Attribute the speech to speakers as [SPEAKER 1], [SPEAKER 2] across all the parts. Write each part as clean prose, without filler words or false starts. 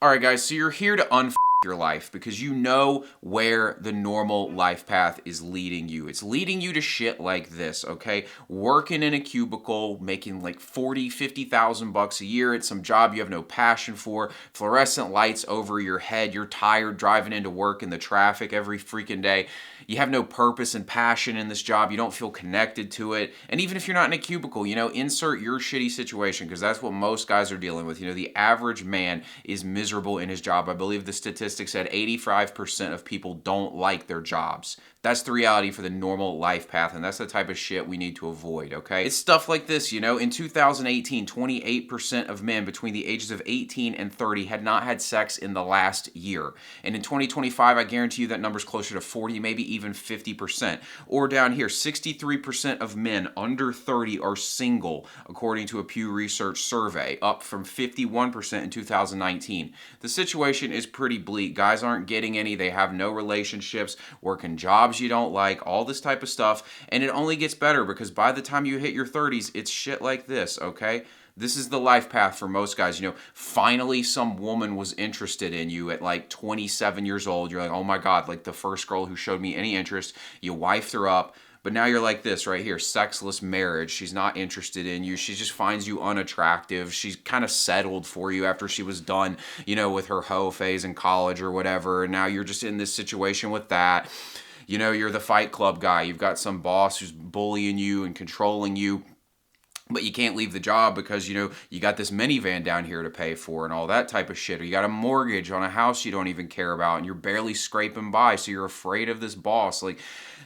[SPEAKER 1] All right, guys, so you're here to your life because you know where the normal life path is leading you. It's leading you to shit like this, okay? Working in a cubicle, making like 40, 50,000 bucks a year at some job you have no passion for, fluorescent lights over your head, you're tired driving into work in the traffic every freaking day. You have no purpose and passion in this job. You don't feel connected to it. And even if you're not in a cubicle, insert your shitty situation because that's what most guys are dealing with. The average man is miserable in his job. I believe the statistic said 85% of people don't like their jobs. That's the reality for the normal life path, and that's the type of shit we need to avoid, okay? It's stuff like this, in 2018, 28% of men between the ages of 18 and 30 had not had sex in the last year. And in 2025, I guarantee you that number's closer to 40, maybe even 50%. Or down here, 63% of men under 30 are single, according to a Pew Research survey, up from 51% in 2019. The situation is pretty bleak. Guys aren't getting any. They have no relationships, working jobs you don't like, all this type of stuff. And it only gets better because by the time you hit your 30s, it's shit like this, okay? This is the life path for most guys. Finally some woman was interested in you at like 27 years old. You're like, oh my God, like the first girl who showed me any interest. You wifed her up. But now you're like this right here, sexless marriage. She's not interested in you. She just finds you unattractive. She's kind of settled for you after she was done, with her hoe phase in college or whatever. And now you're just in this situation with that. You're the Fight Club guy. You've got some boss who's bullying you and controlling you. But you can't leave the job because, you got this minivan down here to pay for and all that type of shit. Or you got a mortgage on a house you don't even care about and you're barely scraping by, so you're afraid of this boss. Like,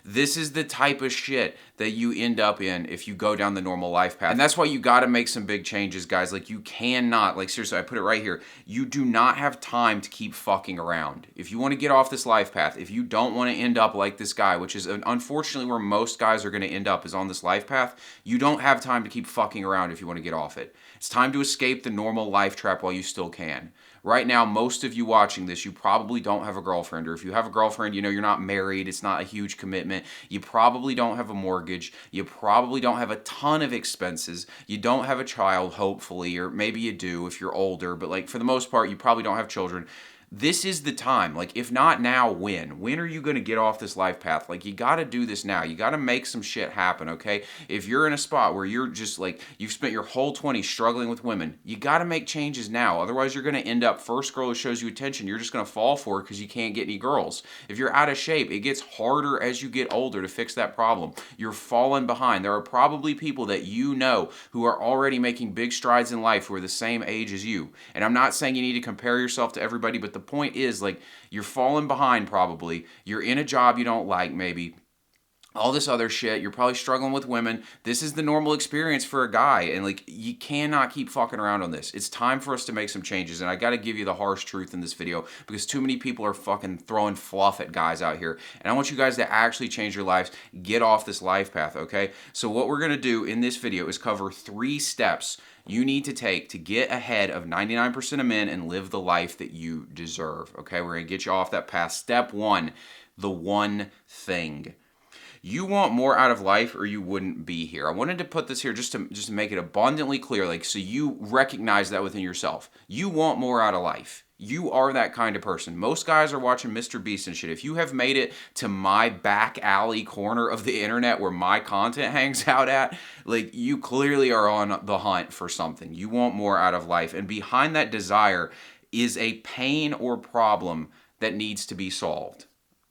[SPEAKER 1] this is the type of shit that you end up in if you go down the normal life path. And that's why you got to make some big changes, guys. Like, you cannot, like, seriously, I put it right here. You do not have time to keep fucking around. If you want to get off this life path, if you don't want to end up like this guy, which is unfortunately where most guys are going to end up is on this life path, you don't have time to keep fucking around if you want to get off it. It's time to escape the normal life trap while you still can. Right now, most of you watching this, you probably don't have a girlfriend, or if you have a girlfriend, you're not married, it's not a huge commitment, you probably don't have a mortgage, you probably don't have a ton of expenses, you don't have a child, hopefully, or maybe you do if you're older, but like for the most part, you probably don't have children. This is the time. Like, if not now, when? When are you going to get off this life path? Like, you got to do this now. You got to make some shit happen, okay? If you're in a spot where you're just like, you've spent your whole 20s struggling with women, you got to make changes now. Otherwise, you're going to end up, first girl who shows you attention, you're just going to fall for it because you can't get any girls. If you're out of shape, it gets harder as you get older to fix that problem. You're falling behind. There are probably people that you know who are already making big strides in life who are the same age as you. And I'm not saying you need to compare yourself to everybody, but the point is, like, you're falling behind probably. You're in a job you don't like maybe. All this other shit. You're probably struggling with women. This is the normal experience for a guy. And, like, you cannot keep fucking around on this. It's time for us to make some changes. And I got to give you the harsh truth in this video because too many people are fucking throwing fluff at guys out here. And I want you guys to actually change your lives. Get off this life path, okay? So what we're going to do in this video is cover 3 steps you need to take to get ahead of 99% of men and live the life that you deserve, okay? We're going to get you off that path. Step 1, the one thing. You want more out of life or you wouldn't be here. I wanted to put this here just to make it abundantly clear, like, so you recognize that within yourself. You want more out of life. You are that kind of person. Most guys are watching Mr. Beast and shit. If you have made it to my back alley corner of the internet where my content hangs out at, like, you clearly are on the hunt for something. You want more out of life. And behind that desire is a pain or problem that needs to be solved.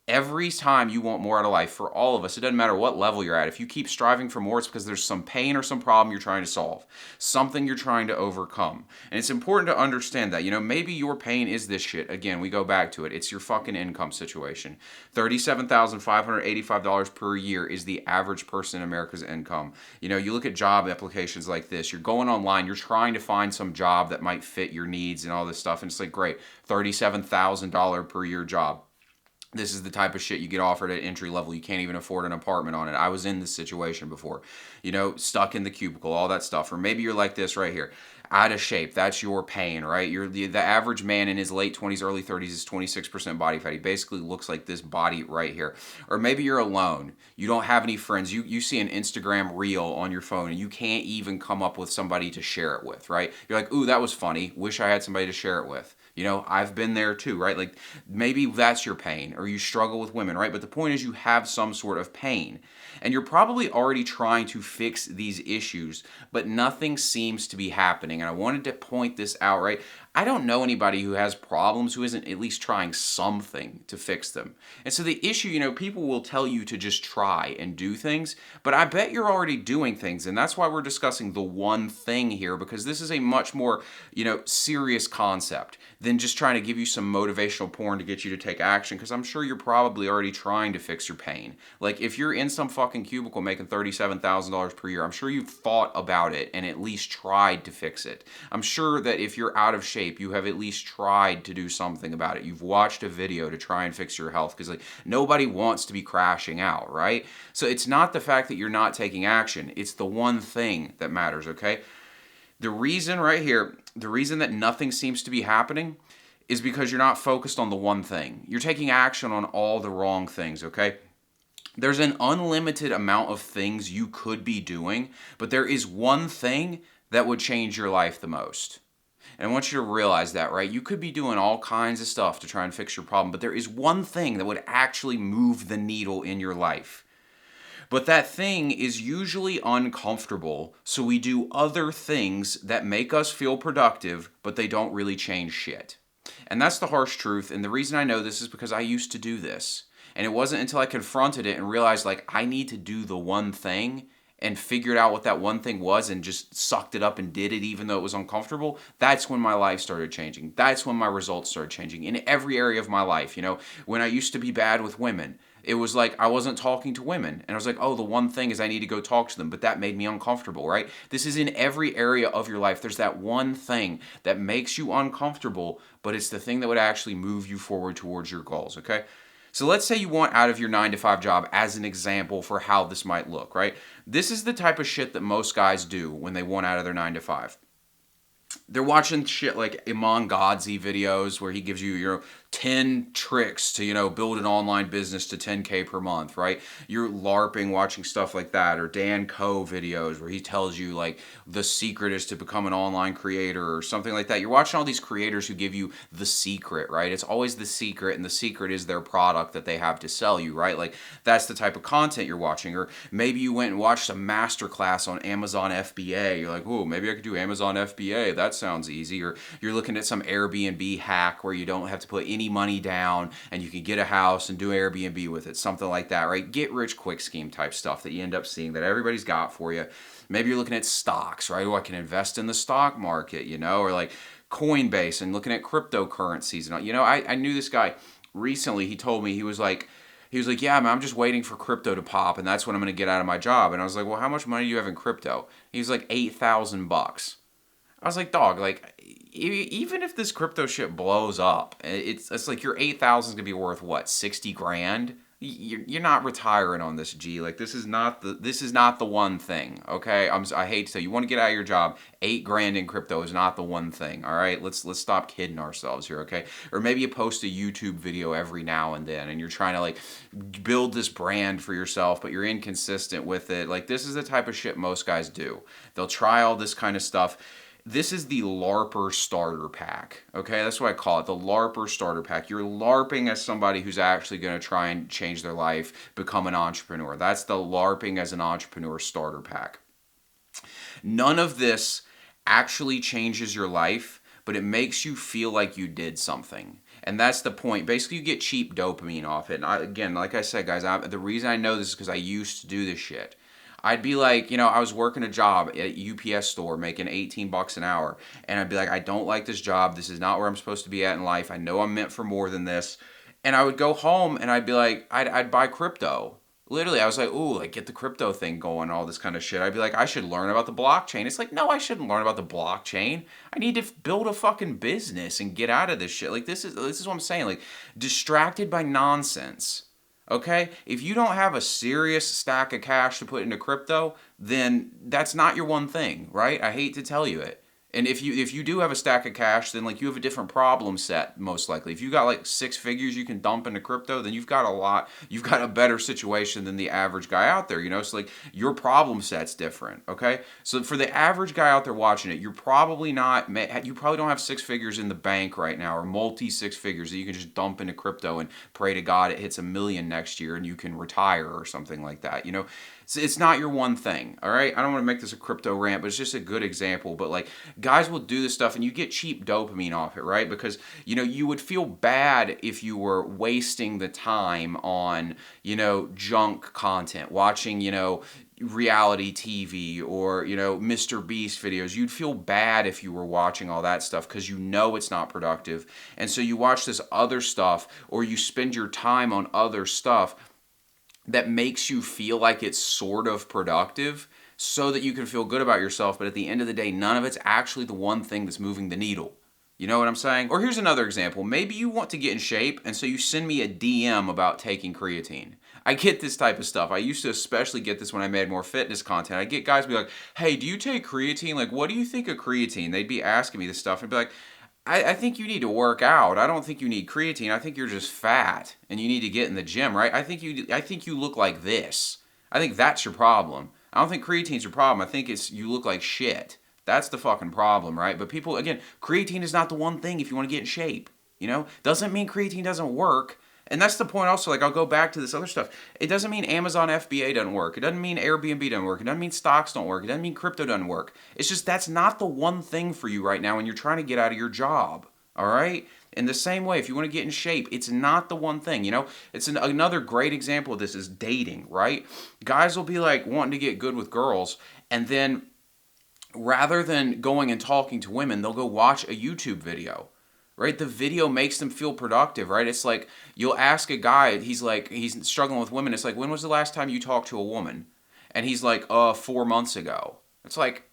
[SPEAKER 1] Every time you want more out of life, for all of us, it doesn't matter what level you're at. If you keep striving for more, it's because there's some pain or some problem you're trying to solve, something you're trying to overcome. And it's important to understand that, maybe your pain is this shit. Again, we go back to it. It's your fucking income situation. $37,585 per year is the average person in America's income. You look at job applications like this. You're going online. You're trying to find some job that might fit your needs and all this stuff. And it's like, great, $37,000 per year job. This is the type of shit you get offered at entry level. You can't even afford an apartment on it. I was in this situation before, stuck in the cubicle, all that stuff. Or maybe you're like this right here, out of shape. That's your pain, right? You're the average man in his late 20s, early 30s is 26% body fat. He basically looks like this body right here. Or maybe you're alone. You don't have any friends. You see an Instagram reel on your phone and you can't even come up with somebody to share it with, right? You're like, ooh, that was funny. Wish I had somebody to share it with. I've been there too, right? Like maybe that's your pain or you struggle with women, right? But the point is you have some sort of pain. And you're probably already trying to fix these issues, but nothing seems to be happening. And I wanted to point this out, right? I don't know anybody who has problems who isn't at least trying something to fix them. And so the issue, people will tell you to just try and do things, but I bet you're already doing things. And that's why we're discussing the one thing here, because this is a much more, serious concept than just trying to give you some motivational porn to get you to take action, because I'm sure you're probably already trying to fix your pain. Like if you're in some fucking cubicle making $37,000 per year, I'm sure you've thought about it and at least tried to fix it. I'm sure that if you're out of shape, you have at least tried to do something about it. You've watched a video to try and fix your health, because like nobody wants to be crashing out, right? So it's not the fact that you're not taking action. It's the one thing that matters, okay? The reason right here, the reason that nothing seems to be happening is because you're not focused on the one thing. You're taking action on all the wrong things, okay? There's an unlimited amount of things you could be doing, but there is one thing that would change your life the most. And I want you to realize that, right? You could be doing all kinds of stuff to try and fix your problem, but there is one thing that would actually move the needle in your life. But that thing is usually uncomfortable, so we do other things that make us feel productive, but they don't really change shit. And that's the harsh truth, and the reason I know this is because I used to do this. And it wasn't until I confronted it and realized, like, I need to do the one thing and figured out what that one thing was and just sucked it up and did it even though it was uncomfortable, that's when my life started changing. That's when my results started changing in every area of my life. When I used to be bad with women, it was like I wasn't talking to women. And I was like, oh, the one thing is I need to go talk to them. But that made me uncomfortable, right? This is in every area of your life. There's that one thing that makes you uncomfortable, but it's the thing that would actually move you forward towards your goals, okay? So let's say you want out of your 9-to-5 job as an example for how this might look, right? This is the type of shit that most guys do when they want out of their 9-to-5. They're watching shit like Iman Godzi videos where he gives you, 10 tricks to, build an online business to 10K per month, right? You're LARPing watching stuff like that, or Dan Coe videos where he tells you like the secret is to become an online creator or something like that. You're watching all these creators who give you the secret, right? It's always the secret, and the secret is their product that they have to sell you, right? Like that's the type of content you're watching. Or maybe you went and watched a masterclass on Amazon FBA. You're like, oh, maybe I could do Amazon FBA. That sounds easy. Or you're looking at some Airbnb hack where you don't have to put any money down and you can get a house and do Airbnb with it, something like that, right? Get rich quick scheme type stuff that you end up seeing that everybody's got for you. Maybe you're looking at stocks, right? Oh, I can invest in the stock market, or like Coinbase and looking at cryptocurrencies. And I knew this guy recently. He told me he was like, yeah, man, I'm just waiting for crypto to pop, and that's when I'm going to get out of my job. And I was like, well, how much money do you have in crypto? He was like, $8,000. I was like, dog, like, even if this crypto shit blows up, it's like your 8,000 is gonna be worth what, 60 grand? You're not retiring on this, G. Like this is not the one thing. Okay, I hate to tell you, you want to get out of your job, 8 grand in crypto is not the one thing. All right, let's stop kidding ourselves here. Okay, or maybe you post a YouTube video every now and then, and you're trying to like build this brand for yourself, but you're inconsistent with it. Like this is the type of shit most guys do. They'll try all this kind of stuff. This is the LARPer starter pack, okay? That's what I call it, the LARPer starter pack. You're LARPing as somebody who's actually going to try and change their life, become an entrepreneur. That's the LARPing as an entrepreneur starter pack. None of this actually changes your life, but it makes you feel like you did something. And that's the point. Basically, you get cheap dopamine off it. And again, like I said, guys, the reason I know this is because I used to do this shit. I'd be like, I was working a job at a UPS store making $18 an hour. And I'd be like, I don't like this job. This is not where I'm supposed to be at in life. I know I'm meant for more than this. And I would go home and I'd be like, I'd buy crypto. Literally, I was like, ooh, like get the crypto thing going, all this kind of shit. I'd be like, I should learn about the blockchain. It's like, no, I shouldn't learn about the blockchain. I need to build a fucking business and get out of this shit. Like this is what I'm saying. Like distracted by nonsense. Okay? If you don't have a serious stack of cash to put into crypto, then that's not your one thing, right? I hate to tell you it. And if you do have a stack of cash, then like you have a different problem set most likely. If you got like six figures you can dump into crypto, then you've got a better situation than the average guy out there, you know? So like your problem set's different, okay? So for the average guy out there watching it, you probably don't have six figures in the bank right now, or multi six figures that you can just dump into crypto and pray to God it hits 1 million next year and you can retire or something like that, you know? It's not your one thing, all right? I don't want to make this a crypto rant, but it's just a good example. But like guys will do this stuff and you get cheap dopamine off it, right? Because, you know, you would feel bad if you were wasting the time on, you know, junk content, watching, you know, reality TV or, you know, Mr. Beast videos. You'd feel bad if you were watching all that stuff because you know it's not productive. And so you watch this other stuff or you spend your time on other stuff that makes you feel like it's sort of productive so that you can feel good about yourself, but at the end of the day, none of it's actually the one thing that's moving the needle. You know what I'm saying? Or here's another example. Maybe you want to get in shape, and so you send me a DM about taking creatine. I get this type of stuff. I used to especially get this when I made more fitness content. I get guys be like, hey, do you take creatine? Like, what do you think of creatine? They'd be asking me this stuff and be like, I think you need to work out. I don't think you need creatine. I think you're just fat and you need to get in the gym, right? I think you look like this. I think that's your problem. I don't think creatine's your problem. I think it's you look like shit. That's the fucking problem, right? But people, again, creatine is not the one thing if you want to get in shape. You know? Doesn't mean creatine doesn't work. And that's the point also, like I'll go back to this other stuff. It doesn't mean Amazon FBA doesn't work. It doesn't mean Airbnb doesn't work. It doesn't mean stocks don't work. It doesn't mean crypto doesn't work. It's just that's not the one thing for you right now when you're trying to get out of your job. All right? In the same way, if you want to get in shape, it's not the one thing, you know? It's another great example of this is dating, right? Guys will be like wanting to get good with girls, and then rather than going and talking to women, they'll go watch a YouTube video. Right? The video makes them feel productive, right? It's like you'll ask a guy, he's struggling with women. It's like, when was the last time you talked to a woman? And he's like, 4 months ago. It's like,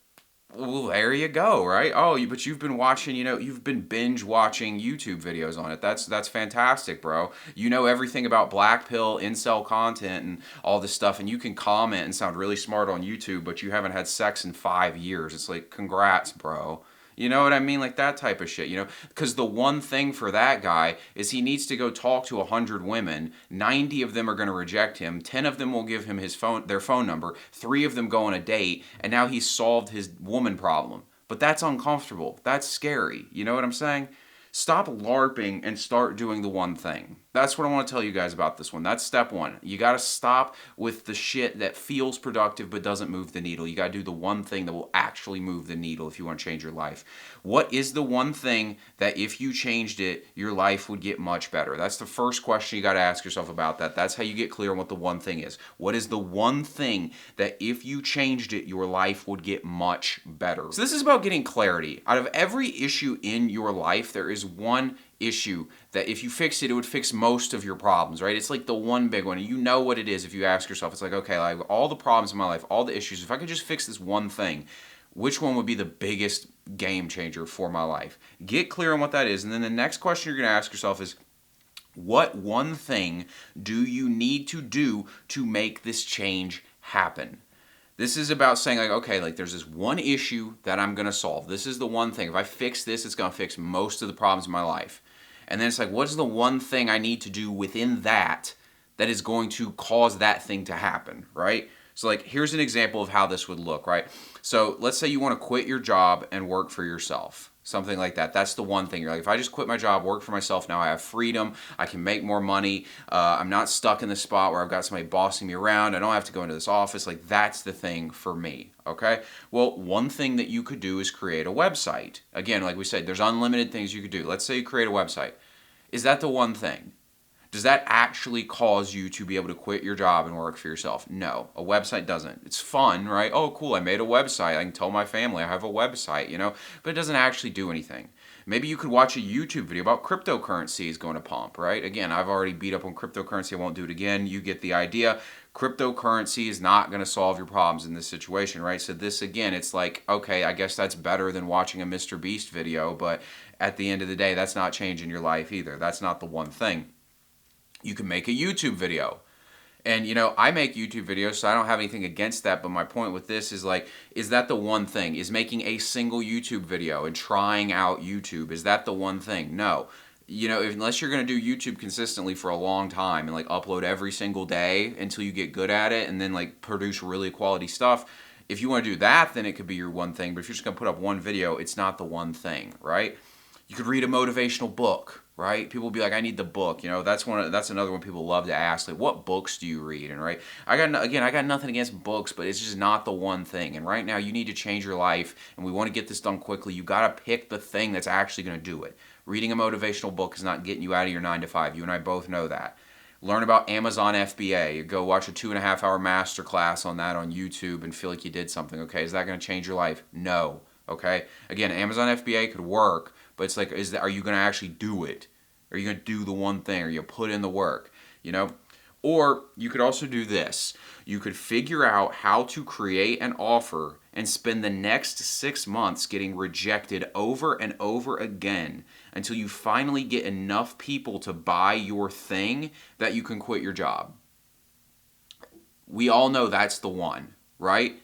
[SPEAKER 1] well, there you go, right? Oh, but you've been watching, you know, you've been binge watching YouTube videos on it. That's fantastic, bro. You know everything about black pill, incel content, and all this stuff, and you can comment and sound really smart on YouTube, but you haven't had sex in 5 years. It's like, congrats, bro. You know what I mean? Like that type of shit, you know? Because the one thing for that guy is he needs to go talk to 100 women. 90 of them are going to reject him. 10 of them will give him their phone number. 3 of them go on a date. And now he's solved his woman problem. But that's uncomfortable. That's scary. You know what I'm saying? Stop LARPing and start doing the one thing. That's what I want to tell you guys about this one. That's step one. You got to stop with the shit that feels productive but doesn't move the needle. You got to do the one thing that will actually move the needle if you want to change your life. What is the one thing that if you changed it, your life would get much better? That's the first question you got to ask yourself about that. That's how you get clear on what the one thing is. What is the one thing that if you changed it, your life would get much better? So this is about getting clarity. Out of every issue in your life, there is one issue that if you fix it, it would fix most of your problems, right? It's like the one big one. You know what it is if you ask yourself. It's like, okay, like all the problems in my life, all the issues, if I could just fix this one thing, which one would be the biggest game changer for my life? Get clear on what that is. And then the next question you're going to ask yourself is, what one thing do you need to do to make this change happen? This is about saying like, okay, like there's this one issue that I'm going to solve. This is the one thing. If I fix this, it's going to fix most of the problems in my life. And then it's like, what's the one thing I need to do within that is going to cause that thing to happen, right? So like, here's an example of how this would look, right? So let's say you want to quit your job and work for yourself. Something like that. That's the one thing. You're like, if I just quit my job, work for myself, now I have freedom. I can make more money. I'm not stuck in the spot where I've got somebody bossing me around. I don't have to go into this office. Like, that's the thing for me. Okay? Well, one thing that you could do is create a website. Again, like we said, there's unlimited things you could do. Let's say you create a website. Is that the one thing? Does that actually cause you to be able to quit your job and work for yourself? No, a website doesn't. It's fun, right? Oh, cool, I made a website. I can tell my family I have a website, you know? But it doesn't actually do anything. Maybe you could watch a YouTube video about cryptocurrencies going to pump, right? Again, I've already beat up on cryptocurrency. I won't do it again. You get the idea. Cryptocurrency is not going to solve your problems in this situation, right? So this, again, it's like, okay, I guess that's better than watching a Mr. Beast video, but at the end of the day, that's not changing your life either. That's not the one thing. You can make a YouTube video. And I make YouTube videos, so I don't have anything against that. But my point with this is like, is that the one thing? Is making a single YouTube video and trying out YouTube, is that the one thing? No. Unless you're going to do YouTube consistently for a long time and like upload every single day until you get good at it and then like produce really quality stuff, if you want to do that, then it could be your one thing. But if you're just going to put up one video, it's not the one thing, right? You could read a motivational book, right? People will be like, I need the book. That's another one people love to ask, like, what books do you read? And right, I got nothing against books, but it's just not the one thing. And right now, you need to change your life, and we want to get this done quickly. You got to pick the thing that's actually going to do it. Reading a motivational book is not getting you out of your 9 to 5. You and I both know that. Learn about Amazon FBA. Go watch a 2.5-hour masterclass on that on YouTube and feel like you did something. Okay, is that going to change your life? No. Okay. Again, Amazon FBA could work, but it's like, are you going to actually do it? Are you going to do the one thing? Are you put in the work? Or you could also do this. You could figure out how to create an offer and spend the next 6 months getting rejected over and over again until you finally get enough people to buy your thing that you can quit your job. We all know that's the one, right?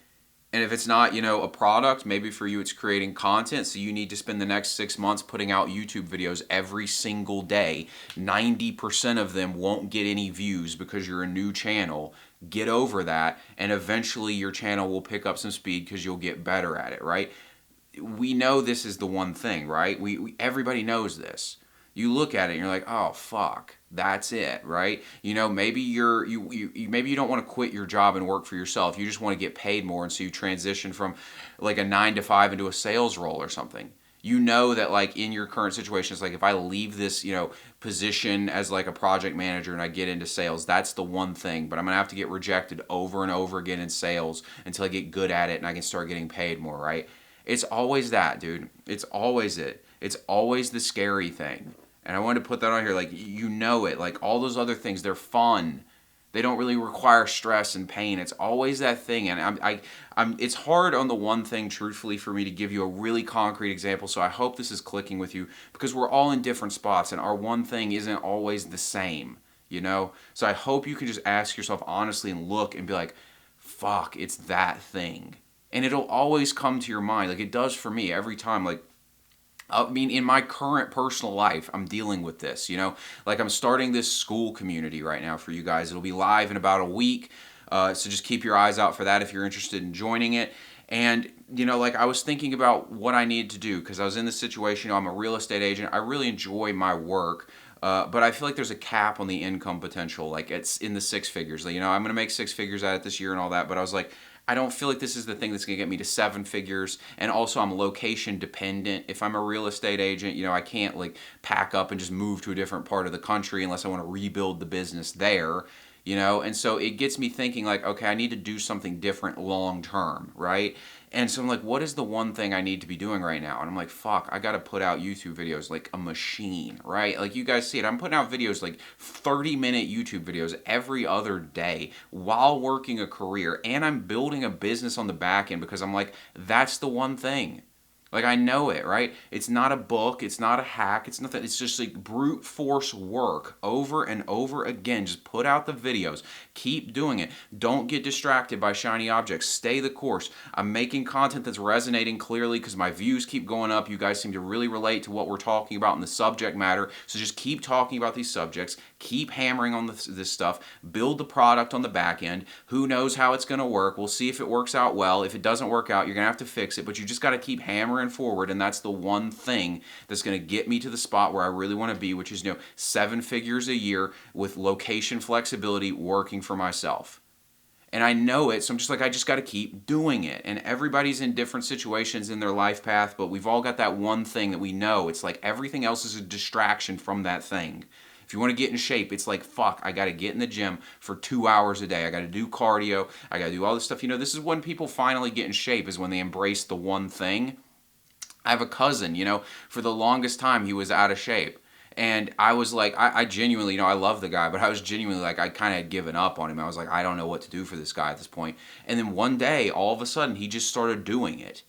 [SPEAKER 1] And if it's not, a product, maybe for you it's creating content, so you need to spend the next 6 months putting out YouTube videos every single day. 90% of them won't get any views because you're a new channel. Get over that, and eventually your channel will pick up some speed because you'll get better at it, right? We know this is the one thing, right? Everybody knows this. You look at it and you're like, oh fuck, that's it, right? Maybe maybe you don't want to quit your job and work for yourself. You just want to get paid more, and so you transition from like a 9 to 5 into a sales role or something. That like in your current situation, it's like if I leave this, position as like a project manager and I get into sales, that's the one thing. But I'm gonna have to get rejected over and over again in sales until I get good at it and I can start getting paid more, right? It's always that, dude. It's always it. It's always the scary thing. And I wanted to put that on here, like, it. Like, all those other things, they're fun. They don't really require stress and pain. It's always that thing. And it's hard on the one thing, truthfully, for me to give you a really concrete example. So I hope this is clicking with you, because we're all in different spots, and our one thing isn't always the same, So I hope you can just ask yourself honestly and look and be like, fuck, it's that thing. And it'll always come to your mind. Like, it does for me every time. Like, in my current personal life, I'm dealing with this, Like, I'm starting this school community right now for you guys. It'll be live in about a week, so just keep your eyes out for that if you're interested in joining it. And, like, I was thinking about what I needed to do, because I was in this situation. I'm a real estate agent. I really enjoy my work, but I feel like there's a cap on the income potential. Like, it's in the 6 figures. Like, I'm going to make 6 figures at it this year and all that, but I was like, I don't feel like this is the thing that's going to get me to 7 figures. And also, I'm location dependent. If I'm a real estate agent, I can't like pack up and just move to a different part of the country unless I want to rebuild the business there, And so it gets me thinking like, okay, I need to do something different long term, right? And so I'm like, what is the one thing I need to be doing right now? And I'm like, fuck, I got to put out YouTube videos like a machine, right? Like, you guys see it. I'm putting out videos like 30-minute YouTube videos every other day while working a career. And I'm building a business on the back end, because I'm like, that's the one thing. Like, I know it, right? It's not a book. It's not a hack. It's nothing. It's just like brute force work over and over again. Just put out the videos. Keep doing it. Don't get distracted by shiny objects. Stay the course. I'm making content that's resonating clearly because my views keep going up. You guys seem to really relate to what we're talking about in the subject matter. So just keep talking about these subjects. Keep hammering on this stuff. Build the product on the back end. Who knows how it's going to work? We'll see if it works out well. If it doesn't work out, you're going to have to fix it. But you just got to keep hammering forward, and that's the one thing that's going to get me to the spot where I really want to be, which is 7 figures a year with location flexibility, working for myself. And I know it, so I'm just like, I just got to keep doing it. And everybody's in different situations in their life path, but we've all got that one thing that we know. It's like everything else is a distraction from that thing. If you want to get in shape, it's like, fuck, I got to get in the gym for 2 hours a day. I got to do cardio. I got to do all this stuff. This is when people finally get in shape, is when they embrace the one thing. I have a cousin, for the longest time he was out of shape. And I was like, I genuinely, I love the guy, but I was genuinely like, I kind of had given up on him. I was like, I don't know what to do for this guy at this point. And then one day, all of a sudden, he just started doing it.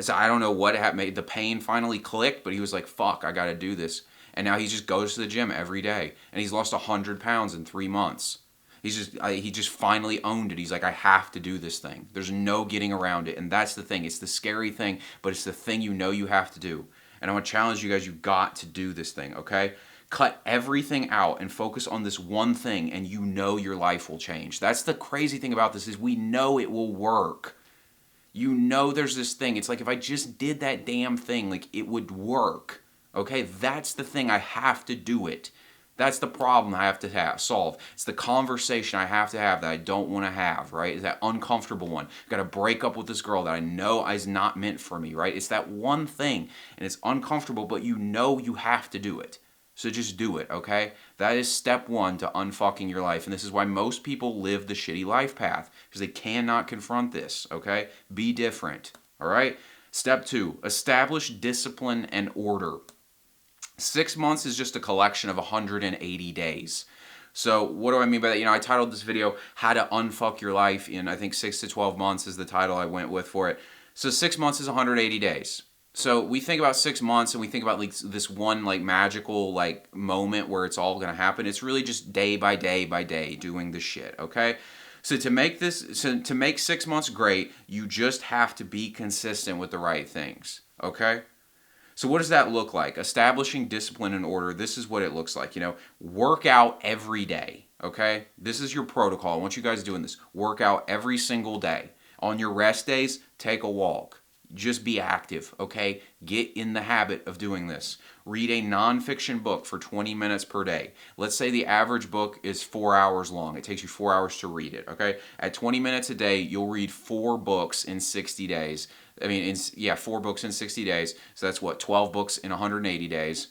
[SPEAKER 1] So I don't know what happened. The pain finally clicked, but he was like, fuck, I got to do this. And now he just goes to the gym every day. And he's lost 100 pounds in 3 months. He just finally owned it. He's like, I have to do this thing. There's no getting around it. And that's the thing. It's the scary thing, but it's the thing you know you have to do. And I want to challenge you guys, you've got to do this thing, okay? Cut everything out and focus on this one thing, and you know your life will change. That's the crazy thing about this, is we know it will work. You know there's this thing. It's like, if I just did that damn thing, like, it would work. Okay? That's the thing. I have to do it. That's the problem I have to solve. It's the conversation I have to have that I don't want to have, right? It's that uncomfortable one. I've got to break up with this girl that I know is not meant for me, right? It's that one thing, and it's uncomfortable, but you know you have to do it. So just do it, okay? That is step one to unfucking your life. And this is why most people live the shitty life path, because they cannot confront this, okay? Be different, all right? Step two, establish discipline and order. 6 months is just a collection of 180 days. So what do I mean by that? I titled this video, How to Unfuck Your Life in, I think, 6 to 12 months is the title I went with for it. So 6 months is 180 days. So we think about 6 months and we think about like this one like magical like moment where it's all going to happen. It's really just day by day by day doing the shit, okay? So to make 6 months great, you just have to be consistent with the right things, okay? So what does that look like? Establishing discipline and order, this is what it looks like. Work out every day, okay? This is your protocol. I want you guys doing this. Work out every single day. On your rest days, take a walk. Just be active, okay? Get in the habit of doing this. Read a nonfiction book for 20 minutes per day. Let's say the average book is 4 hours long. It takes you 4 hours to read it, okay? At 20 minutes a day, you'll read 4 books in 60 days. 4 books in 60 days. So that's what, 12 books in 180 days.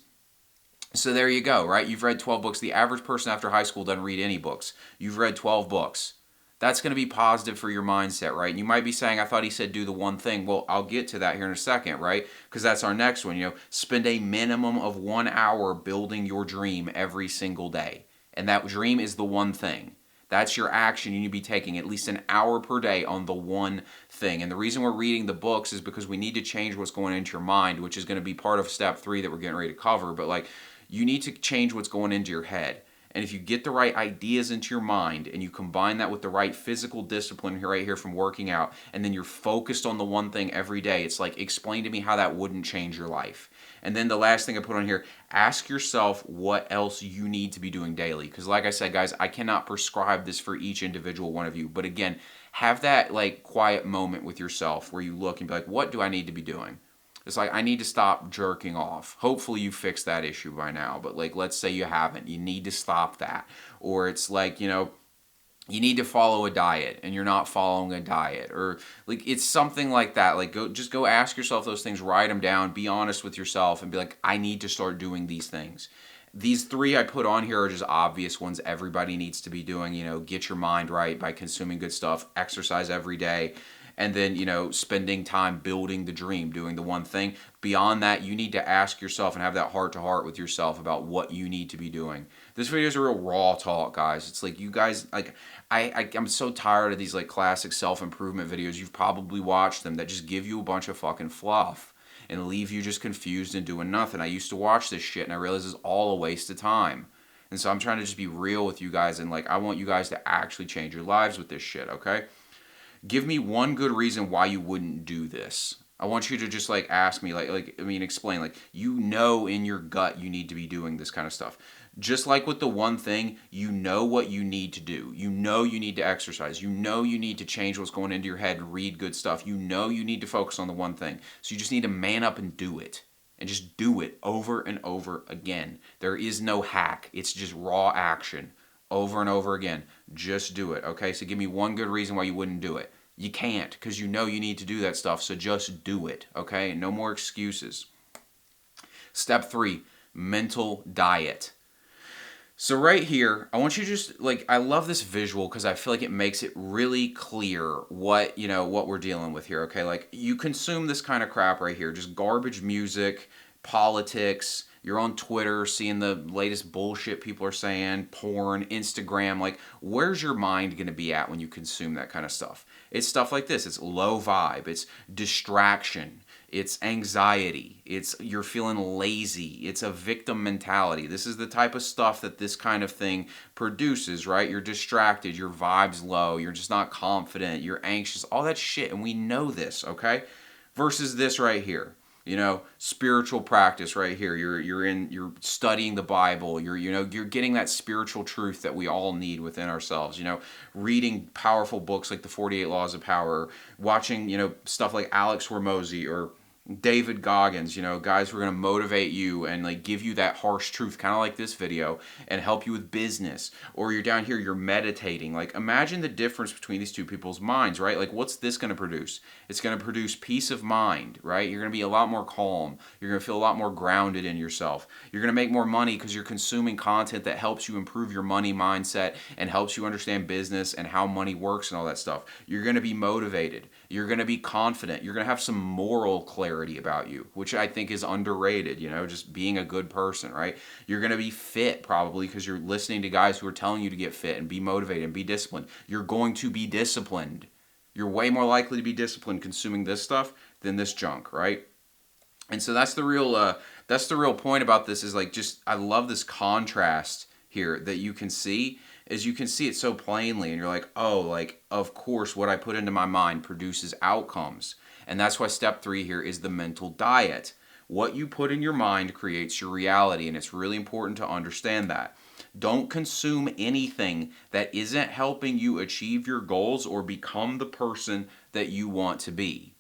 [SPEAKER 1] So there you go, right? You've read 12 books. The average person after high school doesn't read any books. You've read 12 books. That's going to be positive for your mindset, right? And you might be saying, I thought he said do the one thing. Well, I'll get to that here in a second, right? Because that's our next one. Spend a minimum of 1 hour building your dream every single day. And that dream is the one thing. That's your action. You need to be taking at least an hour per day on the one thing. And the reason we're reading the books is because we need to change what's going into your mind, which is going to be part of step 3 that we're getting ready to cover. But you need to change what's going into your head. And if you get the right ideas into your mind and you combine that with the right physical discipline right here from working out, and then you're focused on the one thing every day, it's like, explain to me how that wouldn't change your life. And then the last thing I put on here, ask yourself what else you need to be doing daily. Because like I said, guys, I cannot prescribe this for each individual one of you. But again, have that quiet moment with yourself where you look and be like, what do I need to be doing? It's like, I need to stop jerking off. Hopefully you fixed that issue by now. But let's say you haven't. You need to stop that. Or it's you need to follow a diet and you're not following a diet. Or it's something like that. Just go ask yourself those things, write them down, be honest with yourself and be like, I need to start doing these things. These 3 I put on here are just obvious ones everybody needs to be doing. Get your mind right by consuming good stuff, exercise every day. And then, spending time building the dream, doing the one thing. Beyond that, you need to ask yourself and have that heart-to-heart with yourself about what you need to be doing. This video is a real raw talk, guys. It's like, you guys, I'm so tired of these, classic self-improvement videos. You've probably watched them that just give you a bunch of fucking fluff and leave you just confused and doing nothing. I used to watch this shit, and I realized it's all a waste of time. And so I'm trying to just be real with you guys, and, I want you guys to actually change your lives with this shit, okay? Give me one good reason why you wouldn't do this. I want you to just ask me, explain. In your gut you need to be doing this kind of stuff. Just like with the one thing, you know what you need to do. You know you need to exercise. You know you need to change what's going into your head and read good stuff. You know you need to focus on the one thing. So you just need to man up and do it. And just do it over and over again. There is no hack. It's just raw action. Over and over again. Just do it, okay? So give me one good reason why you wouldn't do it. You can't, because you know you need to do that stuff, so just do it, okay? No more excuses. Step 3, mental diet. So right here, I want you to just, I love this visual because I feel like it makes it really clear what we're dealing with here, okay? You consume this kind of crap right here, just garbage music, politics. You're on Twitter seeing the latest bullshit people are saying, porn, Instagram. Where's your mind going to be at when you consume that kind of stuff? It's stuff like this. It's low vibe. It's distraction. It's anxiety. It's you're feeling lazy. It's a victim mentality. This is the type of stuff that this kind of thing produces, right? You're distracted, your vibe's low, you're just not confident, you're anxious, all that shit. And we know this, okay? Versus this right here. Spiritual practice right here. You're studying the Bible. You're getting that spiritual truth that we all need within ourselves. Reading powerful books like the 48 Laws of Power, watching, stuff like Alex Hormozy or David Goggins, guys who are going to motivate you and like give you that harsh truth, kind of like this video, and help you with business. Or you're down here, you're meditating. Like, imagine the difference between these two people's minds, right? Like, what's this going to produce? It's going to produce peace of mind, right? You're going to be a lot more calm. You're going to feel a lot more grounded in yourself. You're going to make more money because you're consuming content that helps you improve your money mindset and helps you understand business and how money works and all that stuff. You're going to be motivated. You're going to be confident. You're going to have some moral clarity about you, which I think is underrated, just being a good person, right? You're going to be fit probably because you're listening to guys who are telling you to get fit and be motivated and be disciplined. You're going to be disciplined. You're way more likely to be disciplined consuming this stuff than this junk, right? And so that's the real point about this is like, just, I love this contrast here that you can see. Is you can see it so plainly and you're like, oh, like, of course, what I put into my mind produces outcomes. And that's why step 3 here is the mental diet. What you put in your mind creates your reality, and it's really important to understand that. Don't consume anything that isn't helping you achieve your goals or become the person that you want to be.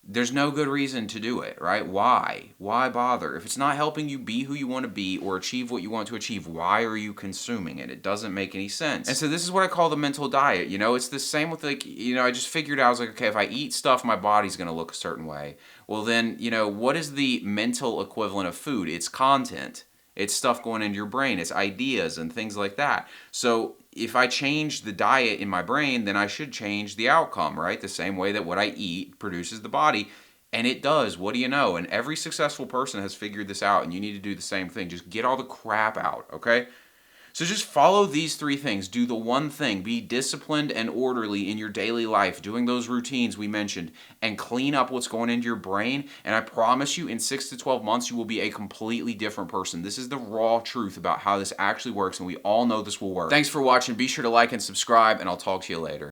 [SPEAKER 1] There's no good reason to do it, right? Why? Why bother? If it's not helping you be who you want to be or achieve what you want to achieve, why are you consuming it? It doesn't make any sense. And so this is what I call the mental diet. It's the same with like, I just figured out, I was like, okay, if I eat stuff, my body's going to look a certain way. Well then, what is the mental equivalent of food? It's content. It's stuff going into your brain. It's ideas and things like that. So if I change the diet in my brain, then I should change the outcome, right? The same way that what I eat produces the body. And it does. What do you know? And every successful person has figured this out, and you need to do the same thing. Just get all the crap out, okay? So just follow these 3 things. Do the one thing. Be disciplined and orderly in your daily life, doing those routines we mentioned, and clean up what's going into your brain. And I promise you, in 6 to 12 months, you will be a completely different person. This is the raw truth about how this actually works, and we all know this will work. Thanks for watching. Be sure to like and subscribe, and I'll talk to you later.